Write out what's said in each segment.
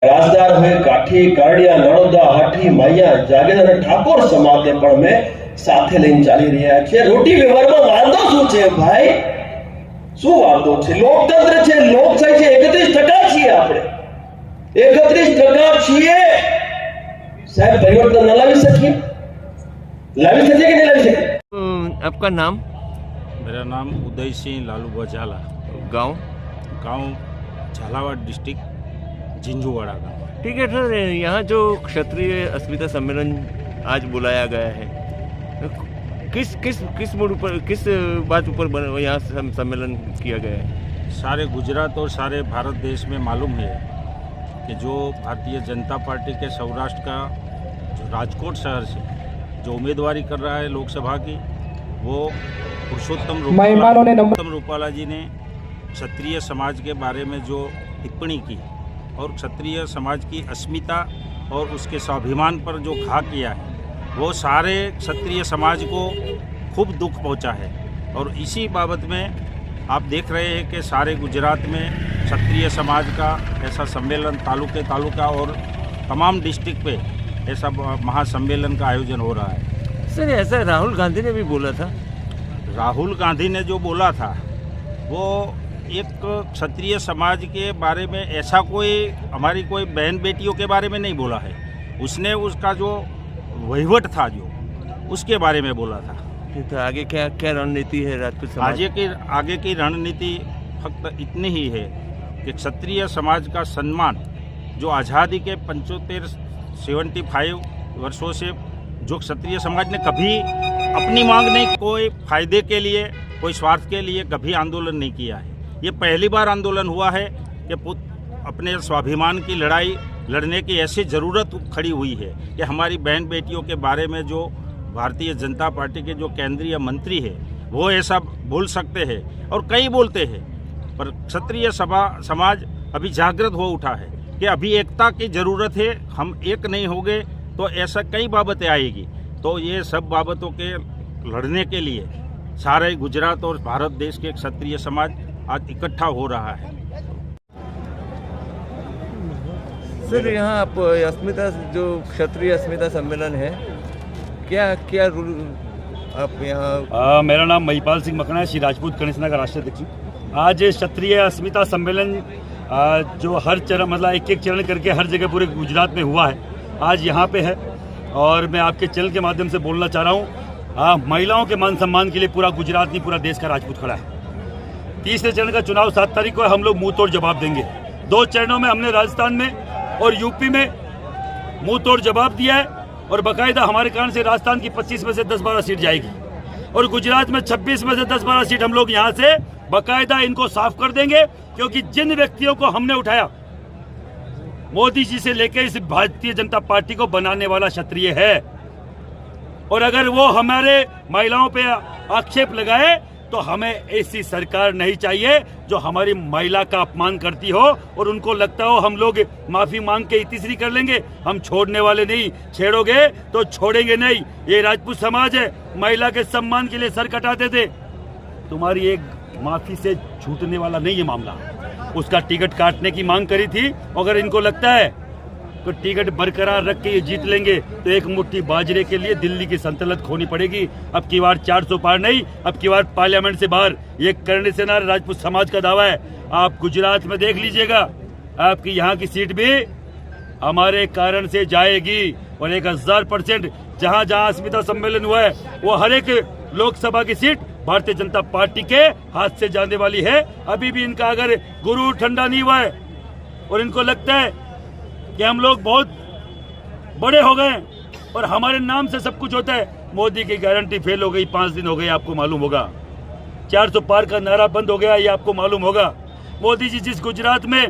રાજદાર હોય કાઠી કારડિયા નણોદા હાઠી માયા જાગીર અને ઠાકોર સમાજને પણ મેં સાથે લઈને ચાલી રહ્યા છે। રોટી વ્યવહારમાં વાંધો શું છે ભાઈ? શું વાંધો છે? લોકતંત્ર છે, લોકશાહી છે। 31% છીએ આપણે, 31% છીએ સાહેબ। પરિવર્તન ન લાવી શકીએ? લાવી શકીએ કે નહીં લાવી શકીએ? आपका नाम? मेरा नाम उदय सिंह लालूबा झाला, गांव? गांव झालावाड़ डिस्ट्रिक्ट झिंझुवाड़ा का। ठीक है सर, यहाँ जो क्षत्रिय अस्मिता सम्मेलन आज बुलाया गया है, किस किस किस मूड पर, किस बात ऊपर यहाँ सम्मेलन किया गया है? सारे गुजरात और सारे भारत देश में मालूम है कि जो भारतीय जनता पार्टी के सौराष्ट्र का जो राजकोट शहर से जो उम्मीदवारी कर रहा है लोकसभा की, वो पुरुषोत्तम रूपाला जी ने क्षत्रिय समाज के बारे में जो टिप्पणी की और क्षत्रिय समाज की अस्मिता और उसके स्वाभिमान पर जो घा किया है, वो सारे क्षत्रिय समाज को खूब दुख पहुंचा है। और इसी बाबत में आप देख रहे हैं कि सारे गुजरात में क्षत्रिय समाज का ऐसा सम्मेलन तालुका और तमाम डिस्ट्रिक्ट पे ऐसा महासम्मेलन का आयोजन हो रहा है। सर, ऐसा राहुल गांधी ने भी बोला था। राहुल गांधी ने जो बोला था वो एक क्षत्रिय समाज के बारे में ऐसा कोई हमारी कोई बहन बेटियों के बारे में नहीं बोला है। उसने उसका जो वहीवट था जो उसके बारे में बोला था। तो आगे क्या क्या रणनीति है राजपूत समाज? आगे की रणनीति फक्त इतनी ही है कि क्षत्रिय समाज का सम्मान जो आज़ादी के 75 वर्षों से जो क्षत्रिय समाज ने कभी अपनी मांग नहीं, कोई फायदे के लिए, कोई स्वार्थ के लिए कभी आंदोलन नहीं किया है। ये पहली बार आंदोलन हुआ है कि अपने स्वाभिमान की लड़ाई लड़ने की ऐसी ज़रूरत खड़ी हुई है कि हमारी बहन बेटियों के बारे में जो भारतीय जनता पार्टी के जो केंद्रीय मंत्री है वो ऐसा बोल सकते हैं और कई बोलते हैं, पर क्षत्रिय समाज अभी जागृत हो उठा है कि अभी एकता की ज़रूरत है। हम एक नहीं होंगे तो ऐसा कई बाबतें आएगी। तो ये सब बाबतों के लड़ने के लिए सारे गुजरात और भारत देश के क्षत्रिय समाज आज इकट्ठा हो रहा है। सर, यहाँ आप अस्मिता जो क्षत्रिय अस्मिता सम्मेलन है, क्या क्या रूल आप यहाँ? मेरा नाम महिपाल सिंह मकना है, श्री राजपूत कनिष्ठा का राष्ट्रीय अध्यक्ष। आज क्षत्रिय अस्मिता सम्मेलन जो हर चरण मतलब एक चरण करके हर जगह पूरे गुजरात में हुआ है, आज यहाँ पे है। और मैं आपके चैनल के माध्यम से बोलना चाह रहा हूँ, महिलाओं के मान सम्मान के लिए पूरा गुजरात नहीं, पूरा देश का राजपूत खड़ा है। तीसरे चरण का चुनाव 7 तारीख को है, हम लोग मुंह तोड़ जवाब देंगे। 2 चरणों में हमने राजस्थान में और यूपी में मुंह तोड़ जवाब दिया है और बाकायदा हमारे कारण से राजस्थान की 25 में से 10-12 सीट जाएगी और गुजरात में 26 में से 10-12 सीट हम लोग यहाँ से बाकायदा इनको साफ कर देंगे। क्योंकि जिन व्यक्तियों को हमने उठाया, मोदी जी से लेकर इस भारतीय जनता पार्टी को बनाने वाला क्षत्रिय है, और अगर वो हमारे महिलाओं पे आक्षेप लगाए तो हमें ऐसी सरकार नहीं चाहिए जो हमारी महिला का अपमान करती हो और उनको लगता हो हम लोग माफी मांग के तीसरी कर लेंगे। हम छोड़ने वाले नहीं, छेड़ोगे तो छोड़ेंगे नहीं। ये राजपूत समाज है, महिला के सम्मान के लिए सर कटाते थे। तुम्हारी एक माफी से छूटने वाला नहीं है मामला। उसका टिकट काटने की मांग करी थी, अगर इनको लगता है तो टिकट बरकरार रख के ये जीत लेंगे तो एक मुट्ठी बाजरे के लिए दिल्ली की सल्तनत खोनी पड़ेगी। अब की बार 400 पार नहीं, अब की बार पार्लियामेंट से बाहर ये करने से ना राजपूत समाज का दावा है। आप गुजरात में देख लीजिएगा, आपकी यहाँ की सीट भी हमारे कारण से जाएगी और 1000% जहाँ जहाँ अस्मिता सम्मेलन हुआ है वो हर एक लोकसभा की सीट भारतीय जनता पार्टी के हाथ से जाने वाली है। अभी भी इनका अगर गुरु ठंडा नहीं हुआ है और इनको लगता है कि हम लोग बहुत बड़े हो गए और हमारे नाम से सब कुछ होता है, मोदी की गारंटी फेल हो गई, 5 दिन हो गए, आपको मालूम होगा। 400 पार का नारा बंद हो गया, ये आपको मालूम होगा। मोदी जी जिस गुजरात में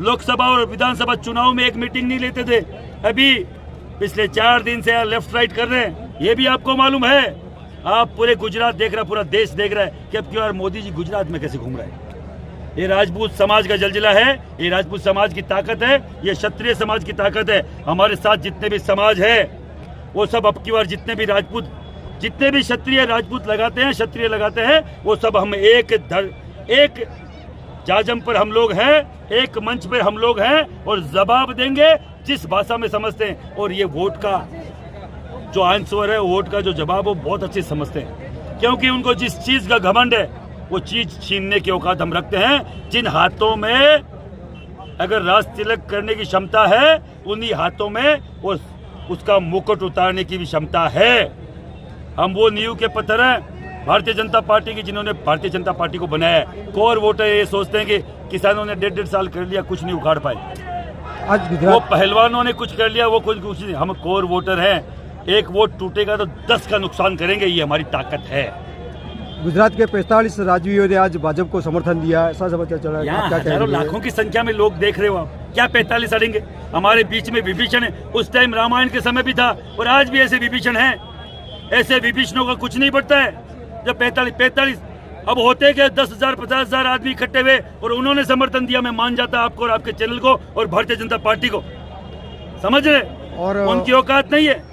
लोकसभा और विधानसभा चुनाव में एक मीटिंग नहीं लेते थे, अभी पिछले 4 दिन से लेफ्ट राइट कर रहे हैं, ये भी आपको मालूम है। आप पूरे गुजरात देख रहा है, पूरा देश देख रहा है कि अब की बार मोदी जी गुजरात में कैसे घूम रहे हैं। ये राजपूत समाज का जलजिला है, ये राजपूत समाज की ताकत है, ये क्षत्रिय समाज की ताकत है। हमारे साथ जितने भी समाज है वो सब अब की बार जितने भी क्षत्रिय राजपूत लगाते हैं, क्षत्रिय लगाते हैं, वो सब हम एक जाजम पर हम लोग हैं, एक मंच पर हम लोग हैं और जवाब देंगे जिस भाषा में समझते हैं। और ये वोट का जो आंसर है, वोट का जो जवाब, वो बहुत अच्छे समझते हैं, क्योंकि उनको जिस चीज का घमंड है वो चीज छीनने की औकात हम रखते हैं। जिन हाथों में अगर राज तिलक करने की क्षमता है, उन्हीं हाथों में वो उसका मुकुट उतारने की भी क्षमता है। हम वो नींव के पत्थर हैं भारतीय जनता पार्टी की, जिन्होंने भारतीय जनता पार्टी को बनाया है। कोर वोटर ये सोचते हैं कि किसानों ने 1.5 साल कर लिया, कुछ नहीं उखाड़ पाए। आज वो पहलवानों ने कुछ कर लिया, वो कुछ नहीं। हम कोर वोटर हैं, एक वोट टूटेगा तो 10 का नुकसान करेंगे, ये हमारी ताकत है। गुजरात के 45 राजवीरों ने आज भाजपा को समर्थन दिया, ऐसा समाचार चल रहा है। यहाँ क्या हजारों कहेंगे? लाखों की संख्या में लोग देख रहे हो आप। क्या 45 अड़ेंगे? हमारे बीच में विभीषण है, उस टाइम रामायण के समय भी था और आज भी ऐसे विभीषण हैं। ऐसे विभीषणों का कुछ नहीं बढ़ता है। जब 45 अब होते क्या 10,000 50,000 आदमी इकट्ठे हुए और उन्होंने समर्थन दिया, मैं मान जाता आपको और आपके चैनल को और भारतीय जनता पार्टी को। समझ रहे? और उनकी औकात नहीं है।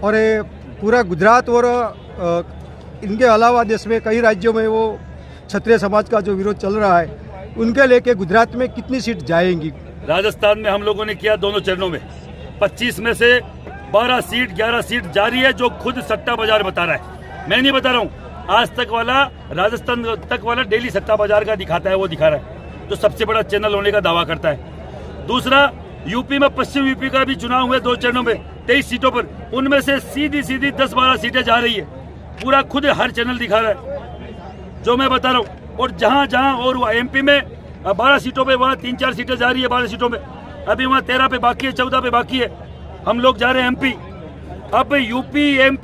और ये पूरा गुजरात और इनके अलावा देश में कई राज्यों में वो क्षत्रिय समाज का जो विरोध चल रहा है, उनके लेके गुजरात में कितनी सीट जाएंगी? राजस्थान में हम लोगों ने किया दोनों चरणों में, 25 में से 12 सीट 11 सीट जारी है, जो खुद सट्टा बाजार बता रहा है। मैं नहीं बता रहा हूँ। आज तक वाला, राजस्थान तक वाला डेली सट्टा बाजार का दिखाता है, वो दिखा रहा है, जो सबसे बड़ा चैनल होने का दावा करता है। दूसरा, यूपी में, पश्चिम यूपी का भी चुनाव हुए 2 चरणों में 23 सीटों पर, उनमें से सीधी 10-12 सीटें जा रही है। पूरा खुद हर चैनल दिखा रहा है जो मैं बता रहा हूँ। और जहाँ जहाँ और वो एमपी में 12 सीटों पे वहाँ 3-4 सीटें जा रही है। 12 सीटों में अभी वहाँ 13 पे बाकी है, 14 पे बाकी है। हम लोग जा रहे हैं एमपी। अब यूपी एमपी